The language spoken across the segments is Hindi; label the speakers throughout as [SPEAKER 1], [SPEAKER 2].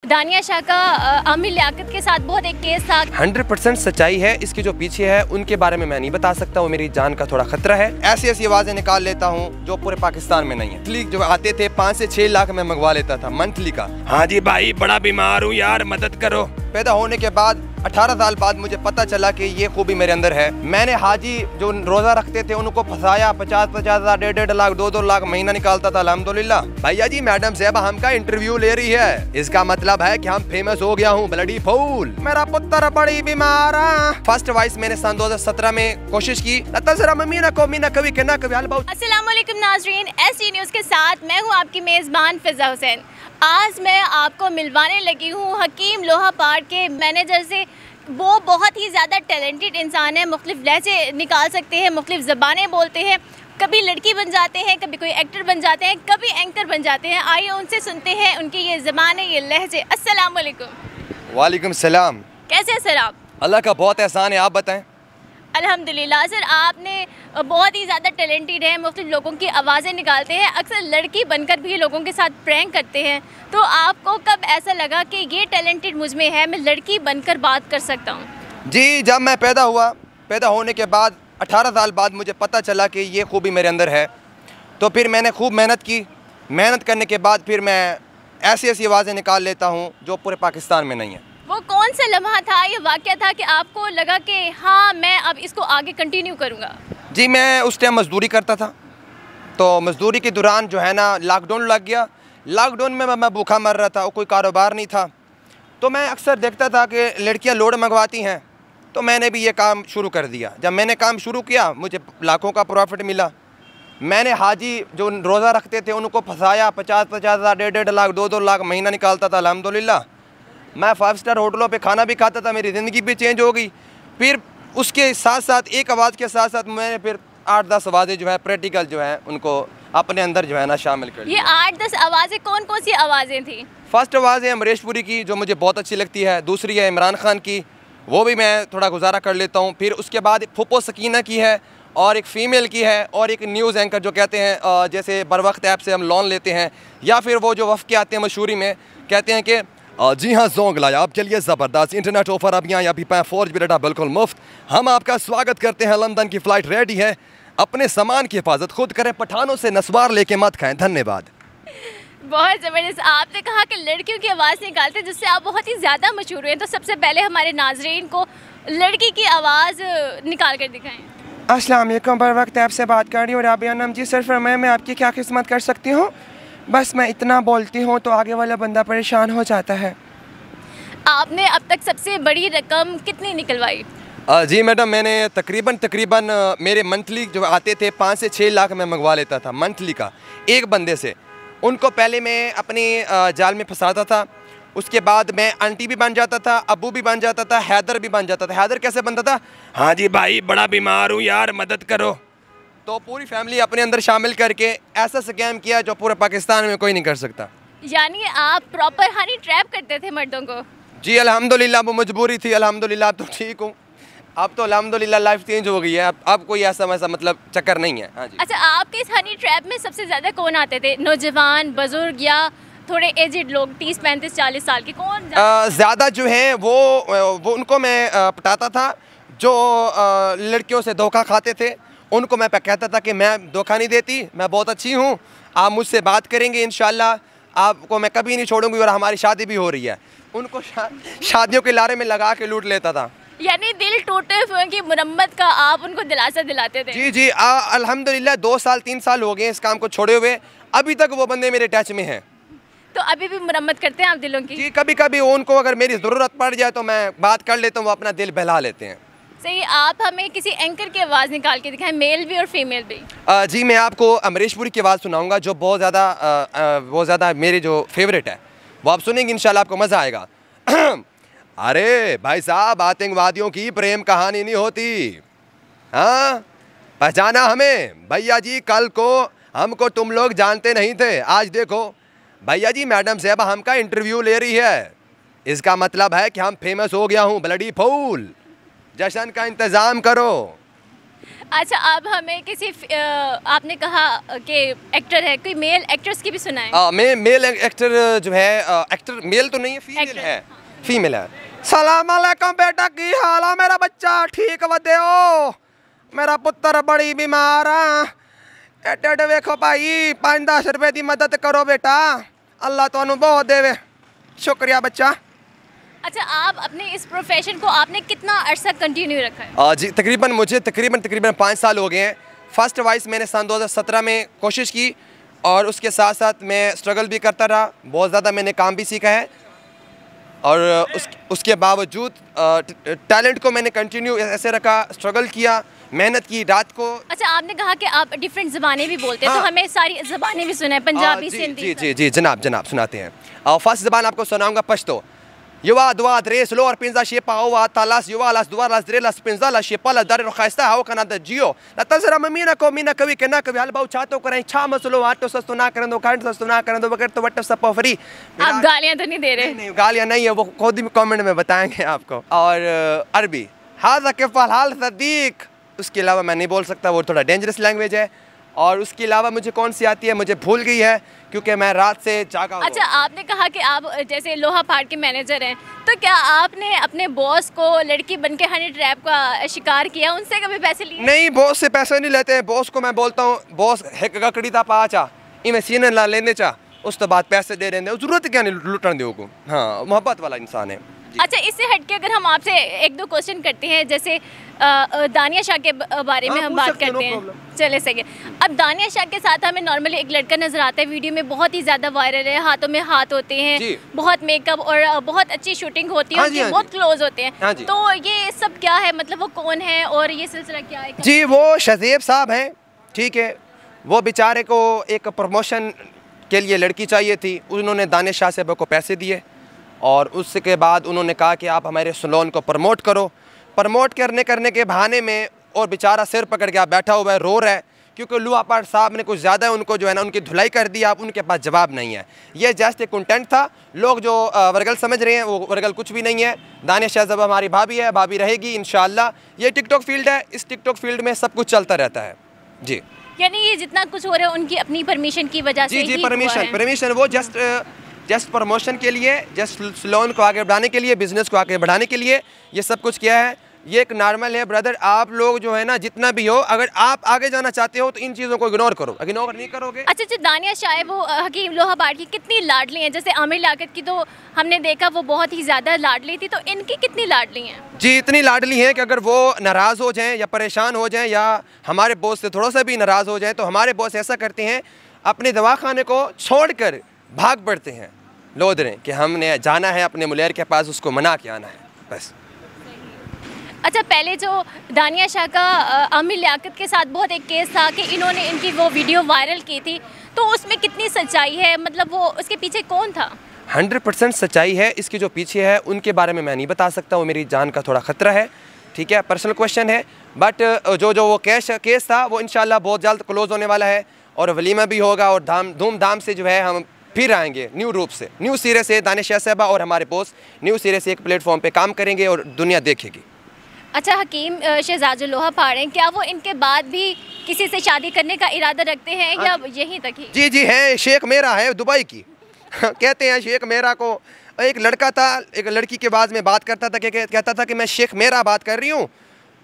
[SPEAKER 1] दानिया शाह का आमिर लियाकत के साथ बहुत एक केस था।
[SPEAKER 2] 100% सच्चाई है, इसके जो पीछे है उनके बारे में मैं नहीं बता सकता, वो मेरी जान का थोड़ा खतरा है। ऐसी ऐसी आवाजें निकाल लेता हूँ जो पूरे पाकिस्तान में नहीं है। मंथली जो आते थे 5 से 6 लाख में मंगवा लेता था मंथली का। हाँ जी भाई, बड़ा बीमार हूँ यार, मदद करो। पैदा होने के बाद 18 साल बाद मुझे पता चला कि ये खूबी मेरे अंदर है। मैंने हाजी जो रोजा रखते थे उनको फंसाया, 50-50 हज़ार, 1.5 लाख, 2-2 लाख महीना निकालता था। अल्हम्दुलिल्लाह। भैया जी, मैडम साहबा हमका इंटरव्यू ले रही है, इसका मतलब है कि हम फेमस हो गया हूँ। ब्लडी फूल, मेरा पुत्र बड़ी बीमार है। फर्स्ट वॉइस मैंने सन 2017 में कोशिश की।
[SPEAKER 1] अस्सलाम वालेकुम नाज़रीन, ST न्यूज़ के साथ मैं हूँ आपकी मेज़बान फ़िज़ा हुसैन। आज मैं आपको मिलवाने लगी हूँ हकीम लोहा पार्ट के मैनेजर से। वो बहुत ही ज़्यादा टैलेंटेड इंसान है, मुख्तलिफ लहजे निकाल सकते हैं, मुख्तलिफ ज़बानें बोलते हैं। कभी लड़की बन जाते हैं, कभी कोई एक्टर बन जाते हैं, कभी एंकर बन जाते हैं। आइए उनसे सुनते हैं उनकी ये ज़बानें, ये लहजे। अस्सलाम वालेकुम।
[SPEAKER 2] वालेकुम सलाम।
[SPEAKER 1] कैसे हैं सर आप?
[SPEAKER 2] अल्लाह का बहुत एहसान है, आप बताएं।
[SPEAKER 1] अल्हम्दुलिल्लाह। सर, आपने बहुत ही ज़्यादा टैलेंटेड है, मुख्तलिफ लोगों की आवाज़ें निकालते हैं, अक्सर लड़की बनकर भी लोगों के साथ प्रैंक करते हैं। तो आपको कब ऐसा लगा कि ये टैलेंटेड मुझ में है, मैं लड़की बनकर बात कर सकता हूँ?
[SPEAKER 2] जी, जब मैं पैदा होने के बाद 18 साल बाद मुझे पता चला कि ये खूबी मेरे अंदर है, तो फिर मैंने खूब मेहनत की। मेहनत करने के बाद फिर मैं ऐसी ऐसी आवाज़ें निकाल लेता हूँ जो पूरे पाकिस्तान में नहीं है।
[SPEAKER 1] वो कौन सा लम्हा था, ये वाक़या था कि आपको लगा कि हाँ मैं अब इसको आगे कंटिन्यू करूँगा?
[SPEAKER 2] जी, मैं उस टाइम मज़दूरी करता था, तो मज़दूरी के दौरान जो है ना लॉकडाउन लग गया। लॉकडाउन में मैं भूखा मर रहा था, कोई कारोबार नहीं था। तो मैं अक्सर देखता था कि लड़कियां लोड मंगवाती हैं, तो मैंने भी ये काम शुरू कर दिया। जब मैंने काम शुरू किया मुझे लाखों का प्रॉफिट मिला। मैंने हाजी जो रोज़ा रखते थे उनको फंसाया, 50-50 हज़ार, 1.5 लाख, 2-2 लाख महीना निकालता था। अल्हम्दुलिल्लाह। मैं 5 स्टार होटलों पे खाना भी खाता था, मेरी ज़िंदगी भी चेंज हो गई। फिर उसके साथ साथ एक आवाज़ के साथ साथ मैंने फिर 8-10 आवाज़ें जो है प्रैक्टिकल जो है उनको अपने अंदर जो है ना शामिल कर लिया।
[SPEAKER 1] ये 8-10 आवाज़ें कौन कौन सी आवाज़ें थी? फर्स्ट
[SPEAKER 2] आवाज़ है अमरीश पुरी की, जो मुझे बहुत अच्छी लगती है। दूसरी है इमरान खान की, वो भी मैं थोड़ा गुजारा कर लेता हूँ। फिर उसके बाद फुप्पो सकीना की है, और एक फ़ीमेल की है, और एक न्यूज़ एंकर जो कहते हैं जैसे बर वक्त ऐप से हम लोन लेते हैं, या फिर वो जो वफ़ के आते हैं मशहूरी में कहते हैं कि जी हाँ जोंग लाया आपके लिए ज़बरदस्त इंटरनेट ऑफर, अब यहाँ भी पाएँ 4GB डाटा बिल्कुल मुफ्त। हम आपका स्वागत करते हैं, लंदन की फ़्लाइट रेडी है, अपने सामान की हिफाजत खुद करें, पठानों से नस्वार लेके मत खाएं। धन्यवाद।
[SPEAKER 1] बहुत ज़बरदस्त। आपने कहा कि लड़कियों की आवाज़ निकालते जिससे आप बहुत ही ज़्यादा मशहूर हुए, तो सबसे पहले हमारे नाजरीन को लड़की की आवाज़ निकाल कर दिखाएँ।
[SPEAKER 3] अस्सलाम वालेकुम, बर वक्त ऐप से बात कर रही हूँ, राबिया नाम जी। सर फरमाएं मैं आपकी क्या खिदमत कर सकती हूँ? बस मैं इतना बोलती हूँ तो आगे वाला बंदा परेशान हो जाता है।
[SPEAKER 1] आपने अब तक सबसे बड़ी रकम कितनी निकलवाई?
[SPEAKER 2] जी मैडम, मैंने तकरीबन मेरे मंथली जो आते थे 5 से 6 लाख में मंगवा लेता था मंथली का, एक बंदे से। उनको पहले मैं अपनी जाल में फंसाता था, उसके बाद मैं आंटी भी बन जाता था, अबू भी बन जाता था, हैदर भी बन जाता था। हैदर कैसे बनता था? हाँ जी भाई, बड़ा बीमार हूँ यार, मदद करो। तो पूरी फैमिली अपने अंदर शामिल करके ऐसा स्कैम किया जो पूरे पाकिस्तान में कोई नहीं कर सकता।
[SPEAKER 1] यानी आप प्रॉपर हनी ट्रैप करते थे मर्दों को?
[SPEAKER 2] जी अल्हम्दुलिल्लाह, वो मजबूरी थी। अल्हम्दुलिल्लाह अब तो ठीक हूँ, अब तो अल्हम्दुलिल्लाह लाइफ चेंज हो गई है। अब कोई ऐसा वैसा मतलब चक्कर नहीं है। हाँ जी।
[SPEAKER 1] अच्छा, आपके इस हनी ट्रैप में सबसे ज़्यादा कौन आते थे? नौजवान, बुजुर्ग, या थोड़े एजिड लोग 30, 35, 40 साल के? कौन
[SPEAKER 2] ज़्यादा जो है वो उनको मैं पटाता था जो लड़कियों से धोखा खाते थे। उनको मैं कहता था कि मैं धोखा नहीं देती, मैं बहुत अच्छी हूँ, आप मुझसे बात करेंगे इंशाल्लाह, आपको मैं कभी नहीं छोड़ूंगी, और हमारी शादी भी हो रही है। उनको शादियों के लारे में लगा के लूट लेता था।
[SPEAKER 1] यानी दिल टूटे हुए की मुरम्मत का आप उनको दिलासा दिलाते थे?
[SPEAKER 2] जी जी, अल्हम्दुलिल्लाह 2 साल 3 साल हो गए इस काम को छोड़े हुए, अभी तक वो बंदे मेरे टच में हैं।
[SPEAKER 1] तो अभी भी मुरम्मत करते हैं आप दिलों की?
[SPEAKER 2] जी, कभी कभी उनको अगर मेरी ज़रूरत पड़ जाए तो मैं बात कर लेता हूँ, वो अपना दिल बहला लेते हैं।
[SPEAKER 1] सही। आप हमें किसी एंकर की आवाज़ निकाल के दिखाएं, मेल भी और फीमेल भी।
[SPEAKER 2] जी, मैं आपको अमरीश पुरी की आवाज़ सुनाऊंगा, जो बहुत ज़्यादा मेरी जो फेवरेट है, वो आप सुनेंगे इंशाल्लाह, आपको मज़ा आएगा। अरे भाई साहब, आतंकवादियों की प्रेम कहानी नहीं होती, हाँ पहचाना हमें? भैया जी, कल को हमको तुम लोग जानते नहीं थे, आज देखो भैया जी मैडम साहबा हमका इंटरव्यू ले रही है, इसका मतलब है कि हम फेमस हो गया हूँ। ब्लडी फूल, जश्न का इंतज़ाम करो।
[SPEAKER 1] अच्छा, आप हमें किसी आपने कहा कि एक्टर है, कोई मेल एक्ट्रेस की भी सुनाएं।
[SPEAKER 2] मेल एक्टर जो है, एक्टर मेल तो नहीं है, फीमेल है, फीमेल है। सलाम अलैकुम बेटा, की हाल है मेरा बच्चा, ठीक वदे हो? मेरा पुत्र बड़ी बीमार है, एड वेखो भाई 5-10 रुपए की मदद करो बेटा, अल्लाह तुहानू बहुत देवे। शुक्रिया बच्चा।
[SPEAKER 1] अच्छा, आप अपने इस प्रोफेशन को आपने कितना अरसा कंटिन्यू रखा है?
[SPEAKER 2] जी मुझे तकरीबन 5 साल हो गए हैं। फर्स्ट वाइस मैंने सन 2017 में कोशिश की और उसके साथ साथ मैं स्ट्रगल भी करता रहा, बहुत ज़्यादा मैंने काम भी सीखा है और उसके बावजूद टैलेंट को मैंने कंटिन्यू ऐसे रखा, स्ट्रगल किया, मेहनत की रात को।
[SPEAKER 1] अच्छा, आपने कहा कि आप डिफरेंट ज़बानें भी बोलते हैं, तो हमें सारी ज़बानें भी सुनाएं, पंजाबी, सिंधी।
[SPEAKER 2] जी जनाब सुनाते हैं। फर्स्ट ज़बान आपको सुनाऊंगा पश्तो। युवा दुआ द्रेस लो और पिंजा शेपा हुआ तालास युवा लास दुआ लास द्रेलास पिंजा ला शेपा ला दर खास्ता हाउ कना द जियो ला तजरा मीना को मीना कवि के ना कवि हाल बाउ चातो करें छा मसलो आटो सस्तो ना करन दो काट सस्तो ना करन दो बगैर तो वट सब फ्री।
[SPEAKER 1] आप गालियां तो नहीं दे रहे?
[SPEAKER 2] नहीं गालियां नहीं है, वो खुद ही कमेंट में बताएंगे आपको। और अरबी हाजा के हाल सदीक, उसके अलावा मैं नहीं बोल सकता, वो थोड़ा डेंजरस लैंग्वेज है। और उसके अलावा मुझे कौन सी आती है मुझे भूल गई है क्योंकि मैं रात से जागा हूं।
[SPEAKER 1] अच्छा, आपने कहा कि आप जैसे लोहा पार्ट के मैनेजर हैं, तो क्या आपने अपने बॉस को लड़की बनके हनी ट्रैप का शिकार किया, उनसे कभी पैसे लिए?
[SPEAKER 2] नहीं, बॉस से पैसे नहीं लेते हैं। बॉस को मैं बोलता हूँ बॉस एक गकड़ी था पाचा इमें सीने ला लेने चा, उस तो बाद पैसे दे देंगे, जरूरत क्या नहीं लुटन दो को। हाँ, मोहब्बत वाला इंसान है।
[SPEAKER 1] अच्छा, इससे हटके अगर हम आपसे 1-2 क्वेश्चन करते हैं, जैसे दानिया शाह के बारे में हम बात करते हैं, चले सके। अब दानिया शाह के साथ हमें नॉर्मली एक लड़का नजर आता है, वीडियो में बहुत ही ज़्यादा वायरल है, हाथों में हाथ होते हैं, बहुत मेकअप और बहुत अच्छी शूटिंग होती है, उनके बहुत क्लोज होते हैं। तो ये सब क्या है, मतलब वो कौन है और ये सिलसिला क्या है?
[SPEAKER 2] जी, वो शहजेब साहब हैं, ठीक है। वो बेचारे को एक प्रमोशन के लिए लड़की चाहिए थी, उन्होंने दानिया शाह साहब को पैसे दिए और उसके बाद उन्होंने कहा कि आप हमारे सैलून को प्रमोट करो। प्रमोट करने के बहाने में और बेचारा सिर पकड़ के आप बैठा हुआ है, रो रहा है क्योंकि लुआ पार्ट साहब ने कुछ ज़्यादा उनको जो है ना उनकी धुलाई कर दी। आप उनके पास जवाब नहीं है। ये जस्ट एक कंटेंट था, लोग जो वर्गल समझ रहे हैं वो वर्गल कुछ भी नहीं है। दानिया शाह साहब हमारी भाभी है, भाभी रहेगी इंशाल्लाह। ये टिकटॉक फील्ड है, इस टिकटॉक फील्ड में सब कुछ चलता रहता है। जी,
[SPEAKER 1] यानी ये जितना कुछ हो रहा है उनकी अपनी परमिशन की वजह से?
[SPEAKER 2] जी परमिशन वो जस्ट प्रमोशन के लिए, जस्ट सैलून को आगे बढ़ाने के लिए, बिजनेस को आगे बढ़ाने के लिए ये सब कुछ किया है। ये एक नॉर्मल है ब्रदर। आप लोग जो है ना जितना भी हो, अगर आप आगे जाना चाहते हो तो इन चीज़ों को इग्नोर करो, इग्नोर नहीं करोगे।
[SPEAKER 1] अच्छा, जो दानिया शाह है वो हकीम लोहा पार्ट की कितनी लाडली हैं? जैसे आमिर लियाकत की तो हमने देखा वो बहुत ही ज़्यादा लाडली थी, तो इनकी कितनी लाडली हैं?
[SPEAKER 2] जी, इतनी लाडली हैं कि अगर वो नाराज़ हो जाएँ या परेशान हो जाएँ या हमारे बॉस से थोड़ा सा भी नाराज़ हो जाए तो हमारे बॉस ऐसा करते हैं, अपने दवाखाने को छोड़ कर भाग पड़ते हैं लोधरे कि हमने जाना है अपने मुलेर के पास, उसको मना के आना है बस।
[SPEAKER 1] अच्छा, पहले जो दानिया शाह का आमिर लियाकत के साथ बहुत एक केस था कि इन्होंने इनकी वो वीडियो वायरल की थी, तो उसमें कितनी सच्चाई है? मतलब वो उसके पीछे कौन था?
[SPEAKER 2] 100% सच्चाई है। इसके जो पीछे है उनके बारे में मैं नहीं बता सकता, वो मेरी जान का थोड़ा ख़तरा है, ठीक है, पर्सनल क्वेश्चन है। बट जो वो केस था वो इंशाल्लाह बहुत जल्द क्लोज़ होने वाला है और वलीमा भी होगा और धूमधाम से जो है हम फिर आएंगे न्यू रूप से, न्यू सिरे से। दानिया शाह साहबा और हमारे बॉस न्यू सिरे से एक प्लेटफॉर्म पे काम करेंगे और दुनिया देखेगी।
[SPEAKER 1] अच्छा, हकीम शहजाद लोहा पार्ट हैं, क्या वो इनके बाद भी किसी से शादी करने का इरादा रखते हैं या यहीं तक ही? जी
[SPEAKER 2] है, शेख मेरा है दुबई की कहते हैं शेख मेरा को। एक लड़का था, एक लड़की के बाद में बात करता था, कहता था कि मैं शेख मेरा बात कर रही हूँ।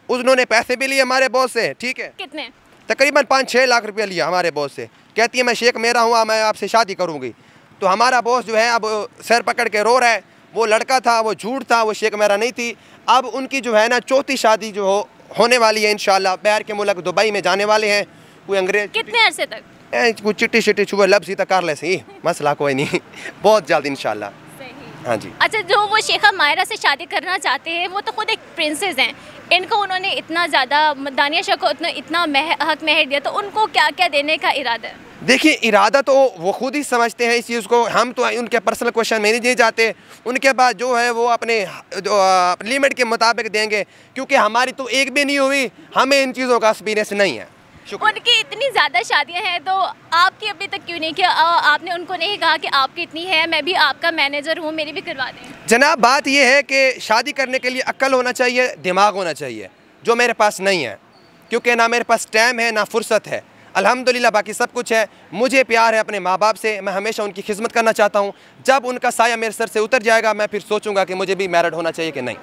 [SPEAKER 2] उन्होंने पैसे भी लिए हमारे बॉस से, ठीक है,
[SPEAKER 1] कितने?
[SPEAKER 2] तकरीबन 5-6 लाख रुपया लिया हमारे बॉस से। कहती है मैं शेख मेरा हूँ, मैं आपसे शादी करूँगी। तो हमारा बॉस जो है अब सर पकड़ के रो रहा है। वो लड़का था, वो झूठ था, वो शेख मेरा नहीं थी। अब उनकी जो है ना 4थी शादी जो होने वाली है इंशाल्लाह। बाहर के मुल्क दुबई में जाने वाले हैं। कोई अंग्रेज
[SPEAKER 1] कितने अरसे तक?
[SPEAKER 2] कुछ चिट्टी छुए लब सी तक कर ले सी, मसला कोई नहीं बहुत जल्द इंशाल्लाह। हाँ जी।
[SPEAKER 1] अच्छा, जो वो शेखा मायरा से शादी करना चाहते हैं वो तो खुद एक प्रिंसेस हैं, इनको उन्होंने इतना ज़्यादा दानिया शाह को इतना हक महर दिया, तो उनको क्या क्या देने का इरादा है?
[SPEAKER 2] देखिए, इरादा तो वो खुद ही समझते हैं इस चीज़ को, हम तो उनके पर्सनल क्वेश्चन में नहीं जाते। उनके बाद जो है वो अपने लिमिट के मुताबिक देंगे, क्योंकि हमारी तो एक भी नहीं हुई, हमें इन चीज़ों का एक्सपीरियंस नहीं है।
[SPEAKER 1] उनकी इतनी ज़्यादा शादियां हैं तो आपकी अभी तक क्यों नहीं किया? आपने उनको नहीं कहा कि आपकी इतनी है, मैं भी आपका मैनेजर हूँ, मेरी भी करवा दें?
[SPEAKER 2] जनाब, बात यह है कि शादी करने के लिए अक्ल होना चाहिए, दिमाग होना चाहिए, जो मेरे पास नहीं है। क्योंकि ना मेरे पास टाइम है ना फुर्सत है। अल्हम्दुलिल्लाह बाकी सब कुछ है। मुझे प्यार है अपने माँ बाप से, मैं हमेशा उनकी खिदमत करना चाहता हूँ। जब उनका साया मेरे सर से उतर जाएगा मैं फिर सोचूंगा कि मुझे भी मैरिड होना चाहिए कि नहीं।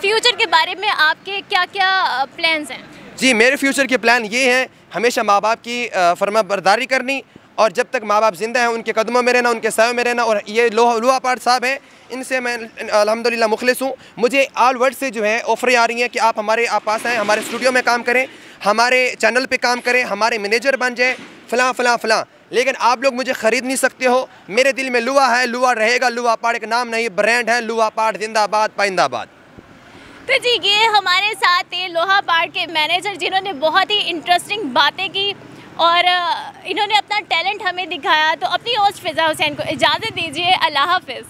[SPEAKER 1] फ्यूचर के बारे में आपके क्या क्या प्लान्स हैं?
[SPEAKER 2] जी, मेरे फ्यूचर के प्लान ये हैं, हमेशा माँ बाप की फरमाबरदारी करनी, और जब तक माँ बाप ज़िंदा हैं उनके कदमों में रहना, उनके सायों में रहना। और ये लोहा पार्ट साहब हैं, इनसे मैं अल्हम्दुलिल्लाह मुखलिस हूँ। मुझे ऑल वर्ल्ड से जो है ऑफ़रें आ रही हैं कि आप हमारे पास आएँ, हमारे स्टूडियो में काम करें, हमारे चैनल पे काम करें, हमारे मैनेजर बन जाएँ, फ़लाँ फ़लाँ फ़लाँ। लेकिन आप लोग मुझे ख़रीद नहीं सकते हो। मेरे दिल में लुआ है, लुआ रहेगा। लुआ पार्ट एक नाम नहीं, ब्रांड है। लुआ पार्ट जिंदाबाद पाइंदाबाद।
[SPEAKER 1] तो जी, ये हमारे साथ थे लोहा पार्ट के मैनेजर, जिन्होंने बहुत ही इंटरेस्टिंग बातें की और इन्होंने अपना टैलेंट हमें दिखाया। तो अपनी होस्ट फ़िज़ा हुसैन को इजाज़त दीजिए। अल्लाह हाफ़िज़।